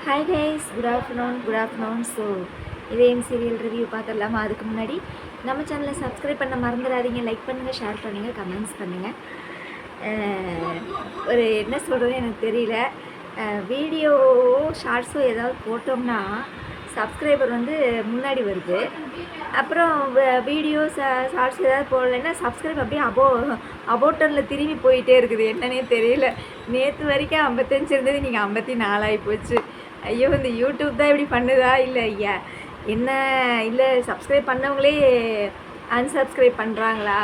Hi guys, good afternoon. So இதயம் serial review பார்த்துடலாமா? அதுக்கு முன்னாடி நம்ம சேனலை சப்ஸ்கிரைப் பண்ண மறந்துடாதீங்க. லைக் பண்ணுங்கள், ஷேர் பண்ணுங்கள், கமெண்ட்ஸ் பண்ணுங்கள். ஒரு என்ன சொல்கிறது எனக்கு தெரியல. வீடியோ ஷார்ட்ஸோ ஏதாவது போட்டோம்னா சப்ஸ்கிரைபர் வந்து முன்னாடி வருது. அப்புறம் வீடியோ ஷார்ட்ஸ் ஏதாவது போடலைன்னா சப்ஸ்கிரைப் அப்படியே அபோட்டனில் திரும்பி போயிட்டே இருக்குது. என்னன்னே தெரியல. நேற்று வரைக்கும் 55 இருந்தது, நீங்கள் 54 ஆகி போச்சு. ஐயோ, இந்த யூடியூப் தான் இப்படி பண்ணுதா இல்லை ஐயா என்ன? இல்லை சப்ஸ்கிரைப் பண்ணவங்களே அன்சப்ஸ்கிரைப் பண்ணுறாங்களா?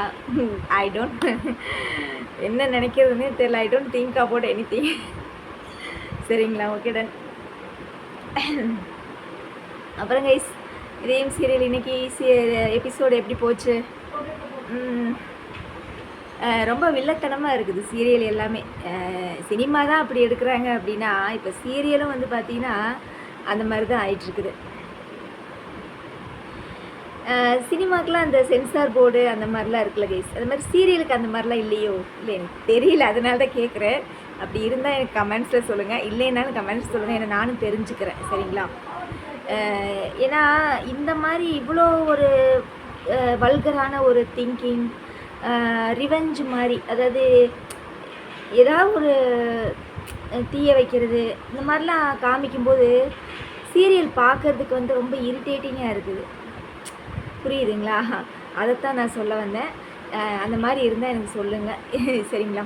ஐ டோன்ட் என்ன நினைக்கிறதுனே தெரியல. I don't think about anything. சரிங்களா? Okay, done. அப்புறம் கைஸ், இதயம் சீரியல் இன்னைக்கு எபிசோடு எப்படி போச்சு? ரொம்ப வில்லத்தனமாக இருக்குது சீரியல் எல்லாமே. சினிமா தான் அப்படி எடுக்கிறாங்க அப்படின்னா, இப்போ சீரியலும் வந்து பார்த்திங்கன்னா அந்த மாதிரி தான் ஆயிட்டுருக்குது. சினிமாக்கெலாம் அந்த சென்சார் போர்டு அந்த மாதிரிலாம் இருக்குல்ல கைஸ், அது மாதிரி சீரியலுக்கு அந்த மாதிரிலாம் இல்லையோ? இல்லை, எனக்கு தெரியல, அதனால தான் கேட்குறேன். அப்படி இருந்தால் எனக்கு கமெண்ட்ஸில் சொல்லுங்கள், இல்லைன்னாலும் கமெண்ட்ஸ் சொல்லுங்கள், ஏன்னா நானும் தெரிஞ்சுக்கிறேன். சரிங்களா? ஏன்னா இந்த மாதிரி இவ்வளோ ஒரு வல்கரான ஒரு திங்கிங், ரிவெஞ்ச் மாதிரி, அதாவது ஏதாவது ஒரு தீய வைக்கிறது, இந்த மாதிரிலாம் காமிக்கும்போது சீரியல் பார்க்குறதுக்கு வந்து ரொம்ப இரிட்டேட்டிங்காக இருக்குது. புரியுதுங்களா? அதைத்தான் நான் சொல்ல வந்தேன். அந்த மாதிரி இருந்தால் எனக்கு சொல்லுங்கள். சரிங்களா?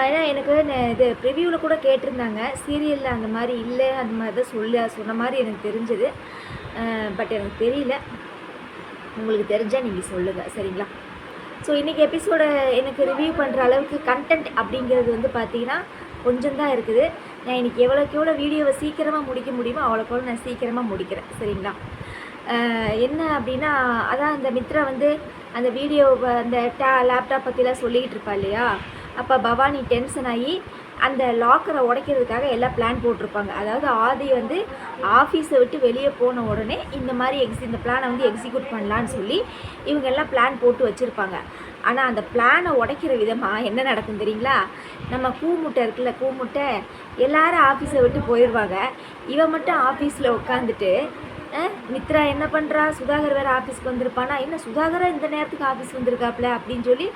ஏன்னா எனக்கு இது ப்ரிவியூவில் கூட கேட்டிருந்தாங்க, சீரியலில் அந்த மாதிரி இல்லை, அந்த மாதிரி தான் சொன்ன மாதிரி எனக்கு தெரிஞ்சது. பட் எனக்கு தெரியல. உங்களுக்கு தெரிஞ்சால் நீங்கள் சொல்லுங்கள். சரிங்களா? ஸோ இன்றைக்கி எபிசோடை எனக்கு ரிவ்யூ பண்ணுற அளவுக்கு கண்டென்ட் அப்படிங்கிறது வந்து பார்த்திங்கன்னா கொஞ்சம் தான் இருக்குது. நான் இன்றைக்கி எவ்வளோக்கு எவ்வளோ வீடியோவை சீக்கிரமாக முடிக்க முடியுமோ அவ்வளோக்கு நான் சீக்கிரமாக முடிக்கிறேன். சரிங்களா? என்ன அப்படின்னா, அதான் அந்த மித்ரா வந்து அந்த வீடியோவை அந்த லேப்டாப் பற்றிலாம் சொல்லிக்கிட்டு இருப்பா இல்லையா? அப்போ பவானி டென்ஷன் ஆகி அந்த லாக்கரை உடைக்கிறதுக்காக எல்லாம் பிளான் போட்டிருப்பாங்க. அதாவது ஆதி வந்து ஆஃபீஸை விட்டு வெளியே போன உடனே இந்த மாதிரி இந்த பிளானை வந்து எக்ஸிக்யூட் பண்ணலான்னு சொல்லி இவங்க எல்லாம் பிளான் போட்டு வச்சுருப்பாங்க. ஆனால் அந்த பிளானை உடைக்கிற விதமாக என்ன நடக்கும் தெரியுங்களா? நம்ம கூமுட்டை இருக்குல்ல, கூமுட்டை எல்லாரும் ஆஃபீஸை விட்டு போயிடுவாங்க. இவன் மட்டும் ஆஃபீஸில் உட்காந்துட்டு மித்ரா என்ன பண்ணுறா, சுதாகர் வேறு ஆஃபீஸ்க்கு வந்திருப்பானா, என்ன சுதாகரா இந்த நேரத்துக்கு ஆஃபீஸ் வந்திருக்காப்புல அப்படின்னு சொல்லி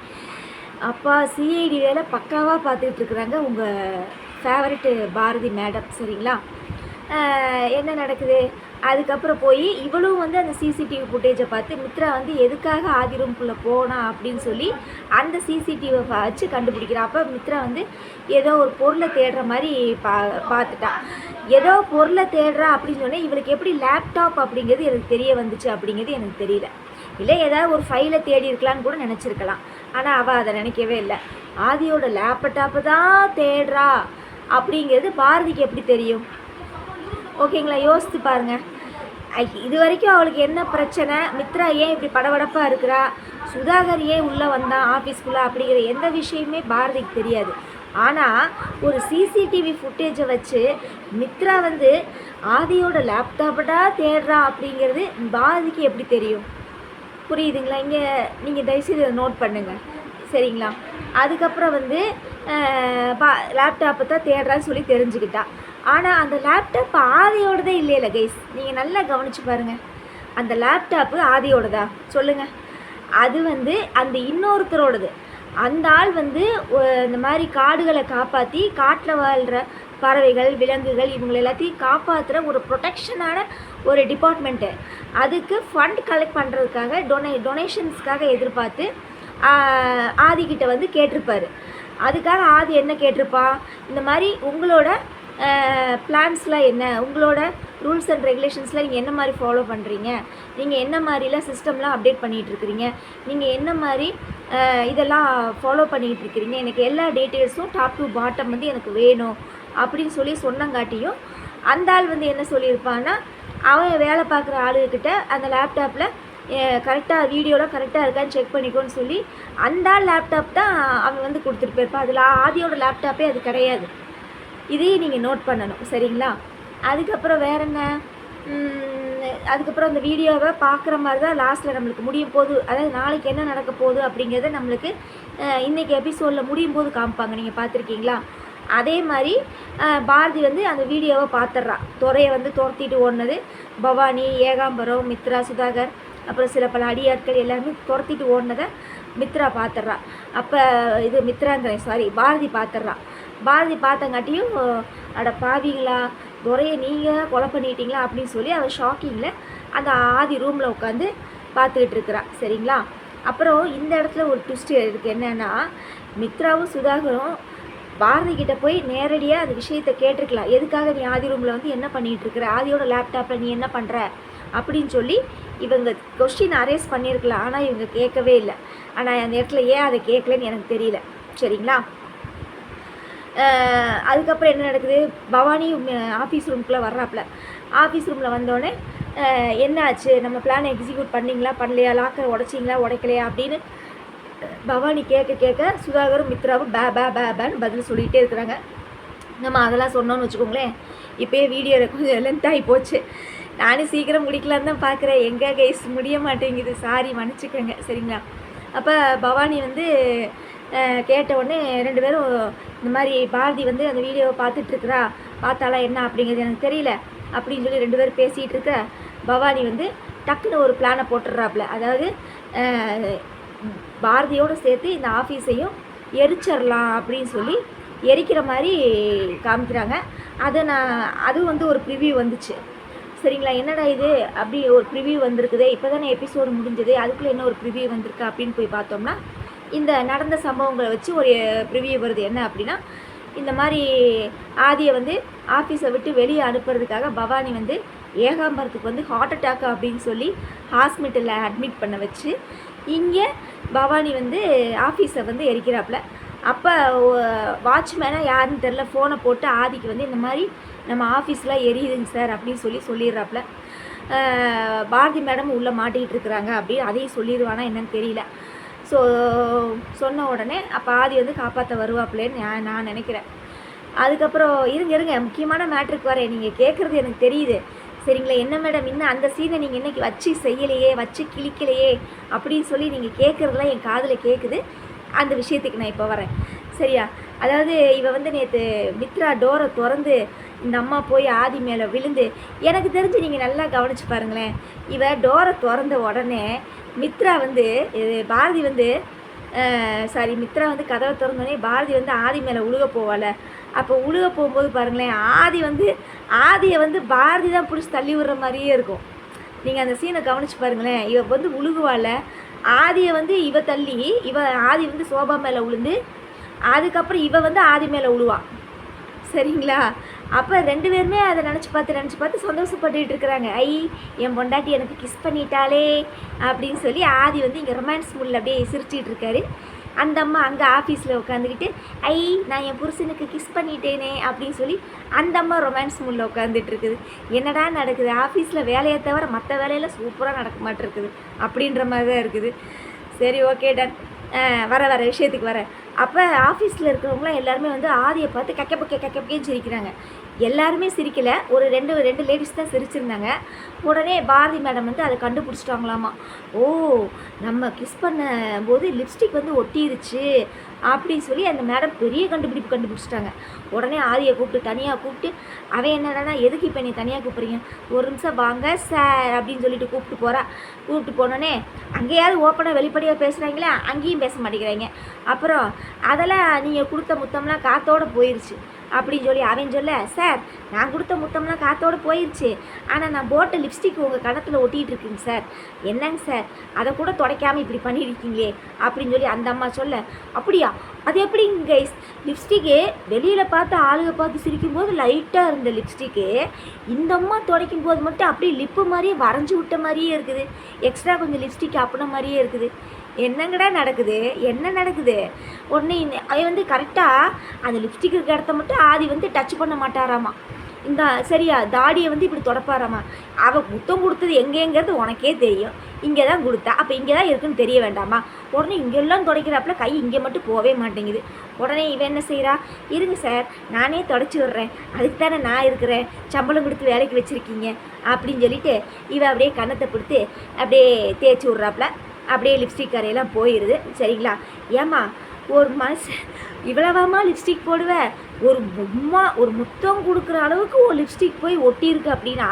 அப்பா சிஐடி வேலை பக்காவாக பார்த்துக்கிட்டு இருக்கிறாங்க உங்கள் ஃபேவரட்டு பாரதி மேடம். சரிங்களா? என்ன நடக்குது? அதுக்கப்புறம் போய் இவளும் வந்து அந்த சிசிடிவி ஃபுட்டேஜை பார்த்து மித்ரா வந்து எதுக்காக ஆதி ரூம்குள்ளே போனா அப்படின்னு சொல்லி அந்த சிசிடிவியை வச்சு கண்டுபிடிக்கிறா. அப்போ மித்ரா வந்து ஏதோ ஒரு பொருளை தேடுற மாதிரி பார்த்துட்டா. ஏதோ பொருளை தேடுறா அப்படின்னு சொன்னேன். இவளுக்கு எப்படி லேப்டாப் அப்படிங்கிறது எனக்கு தெரிய வந்துச்சு அப்படிங்கிறது எனக்கு தெரியல. இல்லை ஏதாவது ஒரு ஃபைலை தேடி இருக்கலான்னு கூட நினச்சிருக்கலாம். ஆனால் அவள் அதை நினைக்கவே இல்லை. ஆதியோட லேப்டாப்பை தான் தேடுறா அப்படிங்கிறது பாரதிக்கு எப்படி தெரியும்? ஓகேங்களா? யோசித்து பாருங்கள். இது வரைக்கும் அவளுக்கு என்ன பிரச்சனை, மித்ரா ஏன் இப்படி படபடப்பாக இருக்கிறா, சுதாகர் ஏன் உள்ளே வந்தான் ஆஃபீஸ்க்குள்ளே அப்படிங்கிற எந்த விஷயமே பாரதிக்கு தெரியாது. ஆனால் ஒரு சிசிடிவி ஃபுட்டேஜை வச்சு மித்ரா வந்து ஆதியோட லேப்டாப்படா தேடுறா அப்படிங்கிறது பாரதிக்கு எப்படி தெரியும்? புரியுதுங்களா? இங்கே நீங்கள் தயவுசெய்து இதை நோட் பண்ணுங்கள். சரிங்களா? அதுக்கப்புறம் வந்து லேப்டாப்பை தான் தேடுறான்னு சொல்லி தெரிஞ்சுக்கிட்டா. ஆனால் அந்த லேப்டாப் ஆதியோடதே இல்லையில கைஸ், நீங்கள் நல்லா கவனித்து பாருங்கள். அந்த லேப்டாப்பு ஆதியோடதா சொல்லுங்கள்? அது வந்து அந்த இன்னொருத்தரோடது. அந்த ஆள் வந்து இந்த மாதிரி காடுகளை காப்பாற்றி காட்டில் வாழ்கிற பறவைகள், விலங்குகள், இவங்களை எல்லாத்தையும் காப்பாற்றுற ஒரு ப்ரொடெக்ஷனான ஒரு டிபார்ட்மெண்ட்டு. அதுக்கு ஃபண்ட் கலெக்ட் பண்ணுறதுக்காக டொனேஷன்ஸ்க்காக எதிர்பார்த்து ஆதிக்கிட்ட வந்து கேட்டிருப்பார். அதுக்காக ஆதி என்ன கேட்டிருப்பா, இந்த மாதிரி உங்களோட பிளான்ஸ்லாம் என்ன, உங்களோட ரூல்ஸ் அண்ட் ரெகுலேஷன்ஸ்லாம் நீங்கள் என்ன மாதிரி ஃபாலோ பண்ணுறீங்க, நீங்கள் என்ன மாதிரிலாம் சிஸ்டம்லாம் அப்டேட் பண்ணிகிட்ருக்கிறீங்க, நீங்கள் என்ன மாதிரி இதெல்லாம் ஃபாலோ பண்ணிகிட்ருக்கிறீங்க, எனக்கு எல்லா டீட்டெயில்ஸும் டாப் டு பாட்டம் வந்து எனக்கு வேணும் அப்படின்னு சொல்லி சொன்னங்காட்டியும் அந்த ஆள் வந்து என்ன சொல்லியிருப்பான்னா, அவன் வேலை பார்க்குற ஆளுகிட்ட அந்த லேப்டாப்பில் கரெக்டாக வீடியோலாம் கரெக்டாக இருக்கான்னு செக் பண்ணிக்கோன்னு சொல்லி அந்த ஆள் லேப்டாப் தான் அவன் வந்து கொடுத்துட்டு போயிருப்பான். அதில் ஆதியோட லேப்டாப்பே அது கிடையாது. இதையும் நீங்கள் நோட் பண்ணணும். சரிங்களா? அதுக்கப்புறம் வேறு என்ன? அதுக்கப்புறம் அந்த வீடியோவை பார்க்குற மாதிரி தான் லாஸ்ட்டில் நம்மளுக்கு முடியும் போது, அதாவது நாளைக்கு என்ன நடக்க போகுது அப்படிங்கிறத நம்மளுக்கு இன்றைக்கி எபிசோடில் முடியும் போது காமிப்பாங்க. நீங்கள் பார்த்துருக்கீங்களா? அதே மாதிரி பாரதி வந்து அந்த வீடியோவை பார்த்துட்றா. துறையை வந்து துரத்திட்டு ஓடினது பவானி, ஏகாம்பரம், மித்ரா, சுதாகர், அப்புறம் சில பல அடியாட்கள் எல்லாருமே துரத்திட்டு ஓடினதை மித்ரா பார்த்துட்றா. அப்போ இது மித்ராங்கிறேன், சாரி, பாரதி பார்த்துட்றா. பாரதி பார்த்தங்காட்டியும் அட பாவிங்களா, துறையை நீங்கள் கொலை பண்ணிட்டீங்களா அப்படின்னு சொல்லி அவள் ஷாக்கிங்கில் அந்த ஆதி ரூமில் உட்காந்து பார்த்துக்கிட்டு இருக்கிறா. சரிங்களா? அப்புறம் இந்த இடத்துல ஒரு ட்விஸ்ட் இருக்குது. என்னென்னா, மித்ராவும் சுதாகரும் பாரதி கிட்ட போய் நேரடியாக அந்த விஷயத்தை கேட்டிருக்கலாம். எதுக்காக நீ ஆதி ரூமில் வந்து என்ன பண்ணிகிட்டு இருக்கிற, ஆதியோட லேப்டாப்பில் நீ என்ன பண்ணுற அப்படின்னு சொல்லி இவங்க கொஸ்டின் அரேஸ் பண்ணியிருக்கலாம். ஆனால் இவங்க கேட்கவே இல்லை. ஆனால் அந்த இடத்துல ஏன் அதை கேட்கலன்னு எனக்கு தெரியல. சரிங்களா? அதுக்கப்புறம் என்ன நடக்குது, பவானி ஆஃபீஸ் ரூம்குள்ளே வர்றாப்புல. ஆஃபீஸ் ரூமில் வந்தோடனே என்ன ஆச்சு, நம்ம பிளானை எக்ஸிக்யூட் பண்ணிங்களா பண்ணலையா, லாக்கரை உடைச்சிங்களா உடைக்கலையா அப்படின்னு பவானி கேட்க சுதாகரும் மித்ராவும் பேன்னு பதில் சொல்லிகிட்டே இருக்கிறாங்க. நம்ம அதெல்லாம் சொன்னோன்னு வச்சுக்கோங்களேன், இப்போயே வீடியோ கொஞ்சம் லென்த்தாகி போச்சு. நானும் சீக்கிரம் முடிக்கலான்னு தான் பார்க்குறேன். எங்கே கைஸ் முடிய மாட்டேங்குது, சாரி மன்னிச்சுக்கோங்க. சரிங்களா? அப்போ பவானி வந்து கேட்ட உடனே ரெண்டு பேரும் இந்த மாதிரி பாரதி வந்து அந்த வீடியோவை பார்த்துட்ருக்குறா, பார்த்தாலா என்ன அப்படிங்கிறது எனக்கு தெரியல அப்படின்னு சொல்லி ரெண்டு பேரும் பேசிகிட்டு இருக்க பவானி வந்து டக்குன்னு ஒரு பிளானை போட்டுடுறாப்புல. அதாவது பாரதியோடு சேர்த்து இந்த ஆஃபீஸையும் எரிச்சிடலாம் அப்படின்னு சொல்லி எரிக்கிற மாதிரி காமிக்கிறாங்க. அது வந்து ஒரு ப்ரிவ்யூ வந்துச்சு. சரிங்களா? என்னடா இது அப்படி ஒரு ப்ரிவ்யூ வந்திருக்குது, இப்போ தானே எபிசோடு முடிஞ்சது, அதுக்குள்ளே என்ன ஒரு ப்ரிவ்யூ வந்திருக்கு அப்படின்னு போய் பார்த்தோம்னா இந்த நடந்த சம்பவங்களை வச்சு ஒரு ப்ரிவ்யூ வருது. என்ன அப்படின்னா, இந்த மாதிரி ஆதியை வந்து ஆஃபீஸை விட்டு வெளியே அனுப்புறதுக்காக பவானி வந்து ஏகாம்பரத்துக்கு வந்து ஹார்ட் அட்டாக் அப்படின்னு சொல்லி ஹாஸ்பிட்டலில் அட்மிட் பண்ண வச்சு இங்கே பவானி வந்து ஆஃபீஸை வந்து எரிக்கிறாப்புல. அப்போ வாட்ச்மேனாக யாருன்னு தெரில ஃபோனை போட்டு ஆதிக்கு வந்து இந்த மாதிரி நம்ம ஆஃபீஸ்லாம் எரியுதுங்க சார் அப்படின்னு சொல்லிடுறாப்புல. பாரதி மேடம் உள்ளே மாட்டிக்கிட்டு இருக்கிறாங்க அப்படின்னு அதையும் சொல்லிடுவானா என்னன்னு தெரியல. ஸோ சொன்ன உடனே அப்போ ஆதி வந்து காப்பாற்ற வருவாப்புலேன்னு நான் நினைக்கிறேன். அதுக்கப்புறம் இருங்க முக்கியமான மேட்ருக்கு வரேன். நீங்கள் கேட்குறது எனக்கு தெரியுது. சரிங்களா? என்ன மேடம் இன்னும் அந்த சீனை நீங்கள் இன்றைக்கி வச்சு செய்யலையே, வச்சு கிழிக்கலையே அப்படின்னு சொல்லி நீங்கள் கேட்குறதுலாம் என் காதில் கேட்குது. அந்த விஷயத்துக்கு நான் இப்போ வரேன். சரியா? அதாவது இவ வந்து நேற்று மித்ரா டோரை திறந்து இந்த அம்மா போய் ஆதி மேலே விழுந்து, எனக்கு தெரிஞ்சு நீங்கள் நல்லா கவனித்து பாருங்களேன், இவ டோரை திறந்த உடனே மித்ரா வந்து பாரதி வந்து மித்ரா வந்து கதவை திறந்தோடனே பாரதி வந்து ஆதி மேலே உழுக போவாள். அப்போ உழுக போகும்போது பாருங்களேன், ஆதியை வந்து பாரதி தான் பிடிச்சி தள்ளி விடுற மாதிரியே இருக்கும். நீங்கள் அந்த சீனை கவனித்து பாருங்களேன். இவ வந்து உழுகுவாள், ஆதியை வந்து இவ தள்ளி ஆதி வந்து சோபா மேலே உழுந்து அதுக்கப்புறம் இவ வந்து ஆதி மேலே உழுவாள். சரிங்களா? அப்போ ரெண்டு பேருமே அதை நினச்சி பார்த்து சந்தோஷப்பட்டுக்கிட்டு இருக்கிறாங்க. என் பொண்டாட்டி எனக்கு கிஸ் பண்ணிட்டாலே அப்படின்னு சொல்லி ஆதி வந்து இங்கே ரொமான்ஸ் மூடில் அப்படியே சிரிச்சிட்டு இருக்காரு. அந்த அம்மா அங்கே ஆஃபீஸில் உட்காந்துக்கிட்டு நான் என் புருஷனுக்கு கிஸ் பண்ணிட்டேனே அப்படின்னு சொல்லி அந்த அம்மா ரொமான்ஸ் மூடில் உட்காந்துட்டு இருக்குது. என்னடா நடக்குது, ஆஃபீஸில் வேலையை தவிர மற்ற வேலையெல்லாம் சூப்பராக நடக்க மாட்டிருக்குது அப்படின்ற மாதிரி தான் இருக்குது. சரி, ஓகே, டன். வர விஷயத்துக்கு வரேன். அப்போ ஆஃபீஸில் இருக்கிறவங்களாம் எல்லாருமே வந்து ஆதியை பார்த்து கக்கப்பக்கேன்னு சிரிக்கிறாங்க. எல்லாருமே சிரிக்கலை, ஒரு ரெண்டு லேடிஸ் தான் சிரிச்சிருந்தாங்க. உடனே பாரதி மேடம் வந்து அதை கண்டுபிடிச்சிட்டாங்களாமா. ஓ, நம்ம கிஸ் பண்ண போது லிப்ஸ்டிக் வந்து ஒட்டிருச்சு அப்படின்னு சொல்லி அந்த மேடம் பெரிய கண்டுபிடிச்சிட்டாங்க. உடனே ஆதியை தனியாக கூப்பிட்டு அவன் என்னடா எதுக்கு இப்போ நீ தனியாக கூப்பிட்றீங்க, ஒரு நிமிஷம் வாங்க சார் அப்படின்னு சொல்லிட்டு கூப்பிட்டு போனோடனே அங்கேயாவது ஓப்பனாக வெளிப்படையாக பேசுகிறாங்களே, அங்கேயும் பேச மாட்டேங்கிறாங்க. அப்புறம் அதெல்லாம் நீங்கள் கொடுத்த முத்தம்லாம் காற்றோடு போயிடுச்சு அப்படின்னு சொல்லி அவன் சொல்ல, சார் நான் கொடுத்த முத்தம்லாம் காற்றோடு போயிடுச்சு, ஆனால் நான் போட்ட லிப்ஸ்டிக் உங்கள் கணத்தில் ஒட்டிகிட்டு இருக்குங்க சார், என்னங்க சார் அதை கூட துடைக்காமல் இப்படி பண்ணியிருக்கீங்களே அப்படின்னு சொல்லி அந்த அம்மா சொல்ல, அப்படியா, அது எப்படிங்க கைஸ், லிப்ஸ்டிக்கு வெளியில் பார்த்து ஆளுக பார்த்து சிரிக்கும்போது லைட்டாக இருந்த லிப்ஸ்டிக்கு இந்த அம்மா துடைக்கும் போது மட்டும் அப்படியே லிப்பு மாதிரியே வரைஞ்சி விட்ட மாதிரியே இருக்குது, எக்ஸ்ட்ரா கொஞ்சம் லிப்ஸ்டிக் அப்படின மாதிரியே இருக்குது. என்னங்கடா நடக்குது, என்ன நடக்குது? உடனே அவன் வந்து கரெக்டாக அந்த லிப்ஸ்டிக் இருக்க இடத்த மட்டும் ஆதி வந்து டச் பண்ண மாட்டாராமா. இந்த சரியா தாடியை வந்து இப்படி தொடப்பாராமா. அவள் முத்தம் கொடுத்தது எங்கேங்கிறது உனக்கே தெரியும், இங்கே தான் கொடுத்தா, அப்போ இங்கே தான் இருக்குன்னு தெரிய வேண்டாமா? உடனே இங்கெல்லாம் துடைக்கிறாப்புல கை இங்கே மட்டும் போகவே மாட்டேங்குது. உடனே இவன் என்ன செய்கிறா, இருங்க சார் நானே தொடச்சி விட்றேன், அதுக்கு தானே நான் இருக்கிறேன், சம்பளம் கொடுத்து வேலைக்கு வச்சுருக்கீங்க அப்படின்னு சொல்லிட்டு இவன் அப்படியே கன்னத்தை கொடுத்து அப்படியே தேய்ச்சி விட்றாப்புல. அப்படியே லிப்ஸ்டிக் கரையெல்லாம் போயிடுது. சரிங்களா? ஏம்மா ஒரு மனுஷன் இவ்வளவாம்மா லிப்ஸ்டிக் போடுவேன், ஒரு முத்தம் கொடுக்குற அளவுக்கு ஒரு லிப்ஸ்டிக் போய் ஒட்டியிருக்கு அப்படின்னா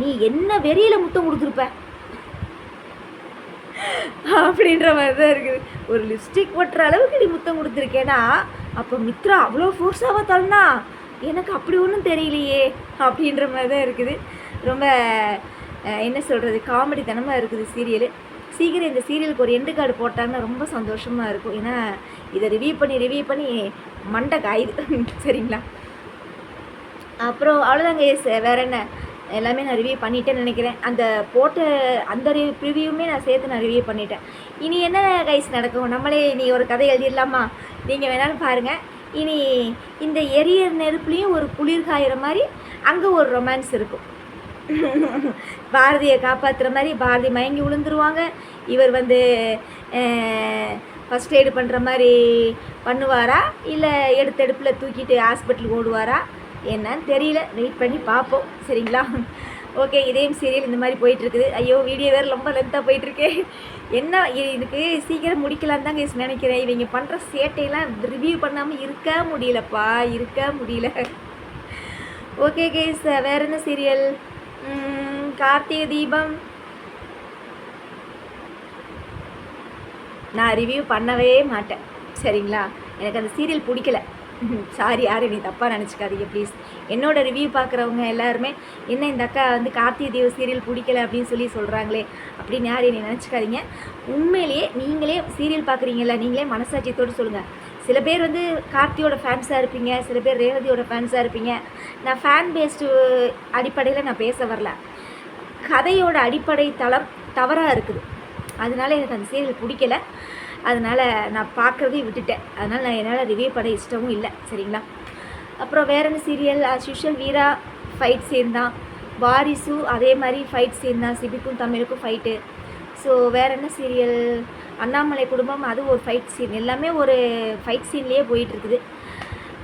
நீ என்ன வெறியில் முத்தம் கொடுத்துருப்ப அப்படின்ற மாதிரி தான் இருக்குது. ஒரு லிப்ஸ்டிக் ஒட்டுற அளவுக்கு நீ முத்தம் கொடுத்துருக்கேன்னா அப்போ மித்ரா அவ்வளோ ஃபோர்ஸாக தள்ளனா எனக்கு அப்படி ஒன்றும் தெரியலையே அப்படின்ற மாதிரி தான் இருக்குது. ரொம்ப என்ன சொல்கிறது, காமெடி தனமாக இருக்குது சீரியலு. சீக்கிரம் இந்த சீரியலுக்கு ஒரு எண்டு கார்டு போட்டாங்கன்னா ரொம்ப சந்தோஷமாக இருக்கும். ஏன்னா இதை ரிவ்யூ பண்ணி மண்டை காயுது. சரிங்களா? அப்புறம் அவ்வளோதாங்க. வேறு என்ன, எல்லாமே நான் ரிவ்யூ பண்ணிட்டேன்னு நினைக்கிறேன். அந்த போட்ட அந்த ரிவ்யூவுமே நான் சேர்த்து நான் ரிவ்யூ பண்ணிட்டேன். இனி என்ன கைஸ் நடக்கும், நம்மளே இனி ஒரு கதை எழுதிடலாமா? நீங்கள் வேணாலும் பாருங்கள். இனி இந்த எரியற நெருப்புலேயும் ஒரு குளிர் காயிற மாதிரி அங்கே ஒரு ரொமான்ஸ் இருக்கும். பாரதியை காப்பாற்றுற மாதிரி பாரதி மயங்கி விழுந்துருவாங்க. இவர் வந்து ஃபஸ்ட் எய்டு பண்ணுற மாதிரி பண்ணுவாரா, இல்லை எடுத்தெடுப்பில் தூக்கிட்டு ஹாஸ்பிட்டலுக்கு ஓடுவாரா என்னன்னு தெரியல. வெயிட் பண்ணி பார்ப்போம். சரிங்களா? ஓகே, இதேம் சீரியல் இந்த மாதிரி போயிட்டுருக்குது. ஐயோ, வீடியோ வேறு ரொம்ப லென்த்தாக போயிட்டுருக்கே. என்ன இதுக்கு சீக்கிரம் முடிக்கலான்னு தான் கேஸ் நினைக்கிறேன். இவங்க பண்ணுற சேட்டையெல்லாம் ரிவ்யூ பண்ணாமல் இருக்க முடியல. ஓகே கேஸ், வேறு என்ன சீரியல்? கார்த்திகை தீபம் நான் ரிவ்யூ பண்ணவே மாட்டேன். சரிங்களா? எனக்கு அந்த சீரியல் பிடிக்கல. சாரி, யாரும் நீ தப்பாக நினச்சிக்காதீங்க ப்ளீஸ். என்னோடய ரிவ்யூ பார்க்குறவங்க எல்லாருமே என்ன இந்த அக்கா வந்து கார்த்திகை தீப சீரியல் பிடிக்கல அப்படின்னு சொல்கிறாங்களே அப்படின்னு யாரும் நீ நினச்சிக்காதீங்க. உண்மையிலேயே நீங்களே சீரியல் பார்க்குறீங்களா, நீங்களே மனசாட்சியத்தோடு சொல்லுங்கள். சில பேர் வந்து கார்த்தியோட ஃபேன்ஸாக இருப்பீங்க, சில பேர் ரேவதியோட ஃபேன்ஸாக இருப்பீங்க. நான் ஃபேன் பேஸ்டு அடிப்படையில் நான் பேச வரல. கதையோட அடிப்படை தளம் தவறாக இருக்குது. அதனால எனக்கு அந்த சீரியல் பிடிக்கல. அதனால் நான் பார்க்குறதையும் விட்டுட்டேன். அதனால் நான் என்னால் ரிவ்யூ பண்ண இஷ்டமும் இல்லை. சரிங்களா? அப்புறம் வேறு என்ன சீரியல்? ஆஸ் யூஷுவல் வீரா ஃபைட் சீன் தான். வாரிசு அதே மாதிரி ஃபைட் சீன் தான். சிபிக்கும் தமிழுக்கும் ஃபைட்டு. ஸோ வேறு என்ன சீரியல்? அண்ணாமலை குடும்பம், அது ஒரு ஃபைட் சீன். எல்லாமே ஒரு ஃபைட் சீன்லேயே போயிட்டுருக்குது.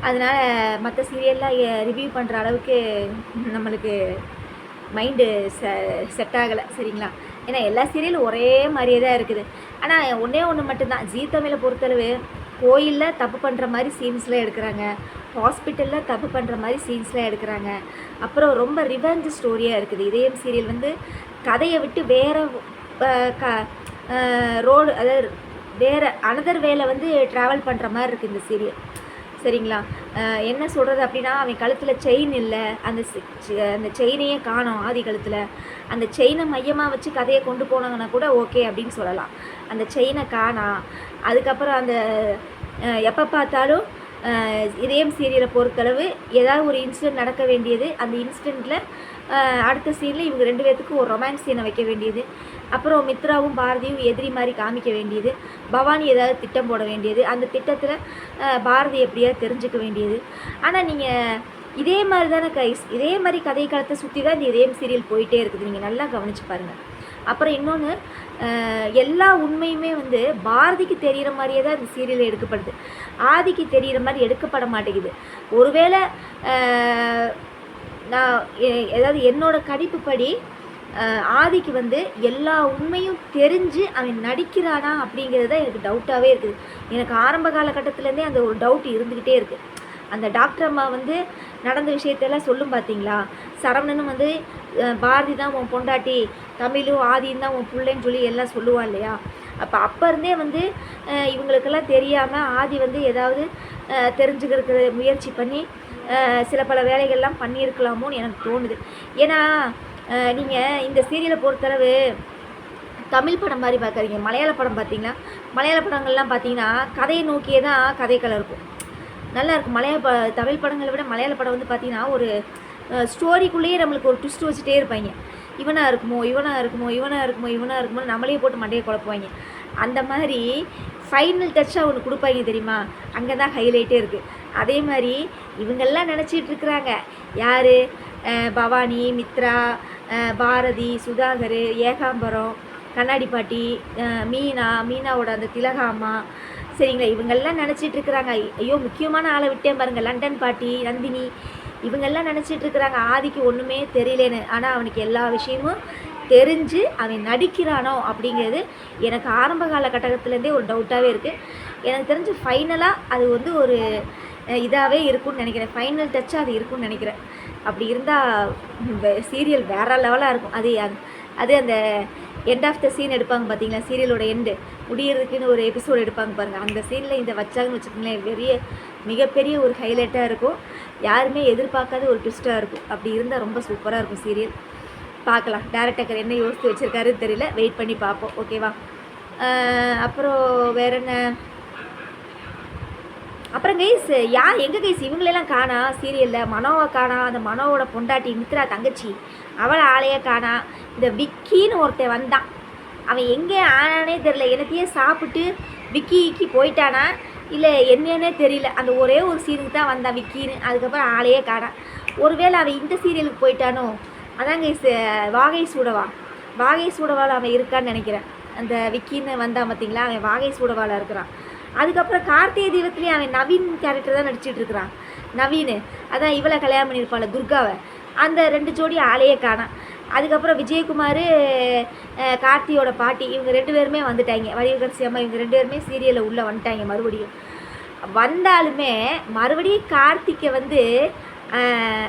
அதனால் மற்ற சீரியல்லாம் ரிவ்யூ பண்ணுற அளவுக்கு நம்மளுக்கு மைண்டு செட் ஆகலை. சரிங்களா? ஏன்னா எல்லா சீரியலும் ஒரே மாதிரியே தான் இருக்குது. ஆனால் ஒன்று மட்டும்தான், ஜீ தமிழை பொறுத்தளவு கோயிலில் தப்பு பண்ணுற மாதிரி சீன்ஸ்லாம் எடுக்கிறாங்க, ஹாஸ்பிட்டலில் தப்பு பண்ணுற மாதிரி சீன்ஸ்லாம் எடுக்கிறாங்க. அப்புறம் ரொம்ப ரிவெஞ்ச் ஸ்டோரியாக இருக்குது. இதயம் சீரியல் வந்து கதையை விட்டு வேறு ரோடு, அதாவது வேறு அனதர் வேலை வந்து ட்ராவல் பண்ணுற மாதிரி இருக்குது இந்த சீரியல். சரிங்களா? என்ன சொல்கிறது அப்படின்னா, அவன் கழுத்தில் செயின் இல்லை, அந்த செயினையே காணோம் ஆதி கழுத்தில். அந்த செயினை மையமாக வச்சு கதையை கொண்டு போனாங்கன்னா கூட ஓகே அப்படின்னு சொல்லலாம். அந்த செயினை காணா. அதுக்கப்புறம் அந்த எப்போ பார்த்தாலும் இதயம் சீரியலை பொறுத்தளவு ஏதாவது ஒரு இன்சிடெண்ட் நடக்க வேண்டியது, அந்த இன்சிடெண்ட்டில் அடுத்த சீனில் இவங்க 2 பேர்த்துக்கும் ஒரு ரொமான்ஸ் சீனை வைக்க வேண்டியது. அப்புறம் மித்ராவும் பாரதியும் எதிரி மாதிரி காமிக்க வேண்டியது. பவானி ஏதாவது திட்டம் போட வேண்டியது. அந்த திட்டத்தில் பாரதி எப்படியாவது தெரிஞ்சுக்க வேண்டியது. ஆனால் நீங்கள் இதே மாதிரி தானே இதே மாதிரி கதை காலத்தை சுற்றி தான் இந்த இதயம் சீரியல் போயிட்டே இருக்குது. நீங்கள் நல்லா கவனித்து பாருங்கள். அப்புறம் இன்னொன்று, எல்லா உண்மையுமே வந்து பாரதிக்கு தெரிகிற மாதிரியே தான் இந்த சீரியல் எடுக்கப்படுது. ஆதிக்கு தெரிகிற மாதிரி எடுக்கப்பட மாட்டேங்குது. ஒருவேளை நான் ஏதாவது என்னோடய கணிப்புப்படி ஆதிக்கு வந்து எல்லா உண்மையும் தெரிஞ்சு அவன் நடிக்கிறானா அப்படிங்கிறது தான் எனக்கு டவுட்டாகவே இருக்குது. எனக்கு ஆரம்ப காலகட்டத்திலேருந்தே அந்த ஒரு டவுட் இருந்துக்கிட்டே இருக்குது. அந்த டாக்டர் அம்மா வந்து நடந்த விஷயத்தெல்லாம் சொல்லும் பார்த்தீங்களா, சரவணனும் வந்து பாரதி தான் உன் பொண்டாட்டி, தமிழும் ஆதியும் தான் உன் பிள்ளைன்னு சொல்லி எல்லாம் சொல்லுவான் இல்லையா? அப்போ இருந்தே வந்து இவங்களுக்கெல்லாம் தெரியாமல் ஆதி வந்து ஏதாவது தெரிஞ்சுக்கிறதுக்கு முயற்சி பண்ணி சில பல வேலைகள்லாம் பண்ணியிருக்கலாமோன்னு எனக்கு தோணுது. ஏன்னா நீங்கள் இந்த சீரியலை பொறுத்தளவு தமிழ் படம் மாதிரி பார்க்காதீங்க. மலையாள படம் பார்த்தீங்கன்னா, மலையாள படங்கள்லாம் பார்த்தீங்கன்னா கதையை நோக்கியே தான் கதைக்களம் இருக்கும். நல்லாயிருக்கும். தமிழ் படங்களை விட மலையாள படம் வந்து பார்த்திங்கன்னா ஒரு ஸ்டோரிக்குள்ளேயே நம்மளுக்கு ஒரு ட்விஸ்ட் வச்சுட்டே இருப்பாங்க. இவனாக இருக்குமோ நம்மளே போட்டு மண்டையை குழப்புவாங்க. அந்த மாதிரி ஃபைனல் டச்சாக ஒன்று கொடுப்பாங்க தெரியுமா, அங்கே தான் ஹைலைட்டே இருக்குது. அதே மாதிரி இவங்கெல்லாம் நினச்சிட்டு இருக்கிறாங்க, யார்? பவானி, மித்ரா, பாரதி, சுதாகர், ஏகாம்பரம், கண்ணாடி பாட்டி, மீனாவோட அந்த திலகாமா, சரிங்களா? இவங்கெல்லாம் நினச்சிட்டு இருக்கிறாங்க, ஐயோ முக்கியமான ஆளை விட்டேன் பாருங்கள், லண்டன் பாட்டி, நந்தினி, இவங்கெல்லாம் நினச்சிட்டு இருக்கிறாங்க ஆதிக்கு ஒன்றுமே தெரியலேன்னு. ஆனால் அவனுக்கு எல்லா விஷயமும் தெரிஞ்சு அவன் நடிக்கிறானோ அப்படிங்கிறது எனக்கு ஆரம்ப காலகட்டத்திலேருந்தே ஒரு டவுட்டாகவே இருக்குது. எனக்கு தெரிஞ்சு ஃபைனலாக அது வந்து ஒரு இதாகவே இருக்கும்னு நினைக்கிறேன். ஃபைனல் டச்சாக அது இருக்கும்னு நினைக்கிறேன். அப்படி இருந்தால் சீரியல் வேறு லெவலாக இருக்கும். அது அந்த எண்ட் ஆஃப் த சீன் எடுப்பாங்க பார்த்தீங்களா, சீரியலோட எண்டு முடியறதுக்குன்னு ஒரு எபிசோடு எடுப்பாங்க பாருங்கள். அந்த சீனில் இந்த வச்சாங்கன்னு வச்சுக்கோங்களேன், மிகப்பெரிய ஒரு ஹைலைட்டாக இருக்கும். யாருமே எதிர்பார்க்காத ஒரு ட்விஸ்ட்டாக இருக்கும். அப்படி இருந்தால் ரொம்ப சூப்பராக இருக்கும் சீரியல். பார்க்கலாம், டேரக்டர் என்ன யோசித்து வச்சுருக்காருன்னு தெரியல, வெயிட் பண்ணி பார்ப்போம். ஓகேவா? அப்புறம் வேற என்ன? அப்புறம் கைஸ் எங்கே கைஸ் இவங்களெல்லாம் காணா சீரியலில்? மனோவை காணா, அந்த மனோவோட பொண்டாட்டி மித்ரா தங்கச்சி, அவளை ஆளையே காணா. இந்த விக்கின்னு ஒருத்தன் வந்தான், அவன் எங்கே ஆனானே தெரில. எனத்தையே சாப்பிட்டு விக்கி போயிட்டானா இல்லை என்னன்னே தெரியல. அந்த ஒரே ஒரு சீனுக்கு தான் வந்தான் விக்கின்னு, அதுக்கப்புறம் ஆளையே காணா. ஒருவேளை அவன் இந்த சீரியலுக்கு போயிட்டானோ? அதான் கைஸ் வாகை சூடவாள் அவன் இருக்கான்னு நினைக்கிறேன். அந்த விக்கின்னு வந்தான் பார்த்தீங்களா, அவன் வாகை சூடவாளாக இருக்கிறான். அதுக்கப்புறம் கார்த்திகை தீபத்துலேயும் அவன் நவீன் கேரக்டர் தான் நடிச்சிட்டு இருக்கிறான். நவீன் அதான் இவளை கல்யாணம் பண்ணியிருப்பாள் துர்காவை. அந்த 2 ஜோடி ஆளையே காணாம். அதுக்கப்புறம் விஜயகுமார், கார்த்தியோட பாட்டி, இவங்க 2 பேருமே வந்துட்டாங்க. வடிவகரசி அம்மா இவங்க 2 பேருமே சீரியலில் உள்ளே வந்துட்டாங்க. மறுபடியும் வந்தாலுமே மறுபடியும் கார்த்திகை வந்து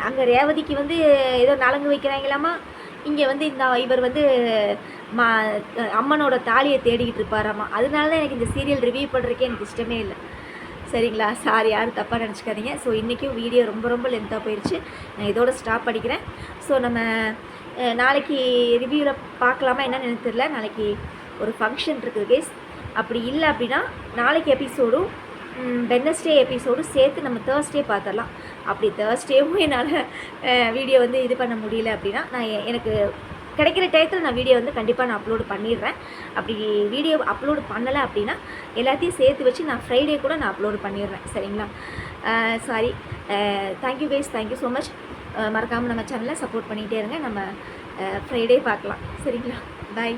அங்கே ரேவதிக்கு வந்து ஏதோ நலங்கு வைக்கிறாங்களாமா. இங்கே வந்து இவர் வந்து அம்மனோட தாலியை தேடிக்கிட்டு இருப்பாராம்மா. அதனால தான் எனக்கு இந்த சீரியல் ரிவ்யூ பண்ணுறதுக்கே எனக்கு இஷ்டமே இல்லை. சரிங்களா? சாரி, யாரும் தப்பாக நினச்சிக்காதீங்க. ஸோ இன்றைக்கும் வீடியோ ரொம்ப லென்த்தாக போயிடுச்சு. நான் இதோட ஸ்டாப் பண்ணிக்கிறேன். ஸோ நம்ம நாளைக்கு ரிவ்யூவில் பார்க்கலாமா என்னன்னு எனக்கு தெரியல. நாளைக்கு ஒரு ஃபங்க்ஷன் இருக்குது கேஸ். அப்படி இல்லை அப்படின்னா நாளைக்கு எபிசோடும் வெட்னஸ்டே எபிசோடும் சேர்த்து நம்ம தேர்ஸ்டே பார்த்துடலாம். அப்படி தேர்ஸ்டேவும் என்னால் வீடியோ வந்து இது பண்ண முடியல அப்படின்னா எனக்கு கிடைக்கிற டயத்தில் நான் வீடியோ வந்து கண்டிப்பாக நான் அப்லோடு பண்ணிடுறேன். அப்படி வீடியோ அப்லோடு பண்ணலை அப்படின்னா எல்லாத்தையும் சேர்த்து வச்சு நான் ஃப்ரைடே கூட நான் அப்லோடு பண்ணிடுறேன். சரிங்களா? Sorry. Thank you guys, thank you so much. மறக்காமல் நம்ம சேனலை சப்போர்ட் பண்ணிகிட்டே இருங்க. நம்ம ஃப்ரைடே பார்க்கலாம். சரிங்களா? பாய்.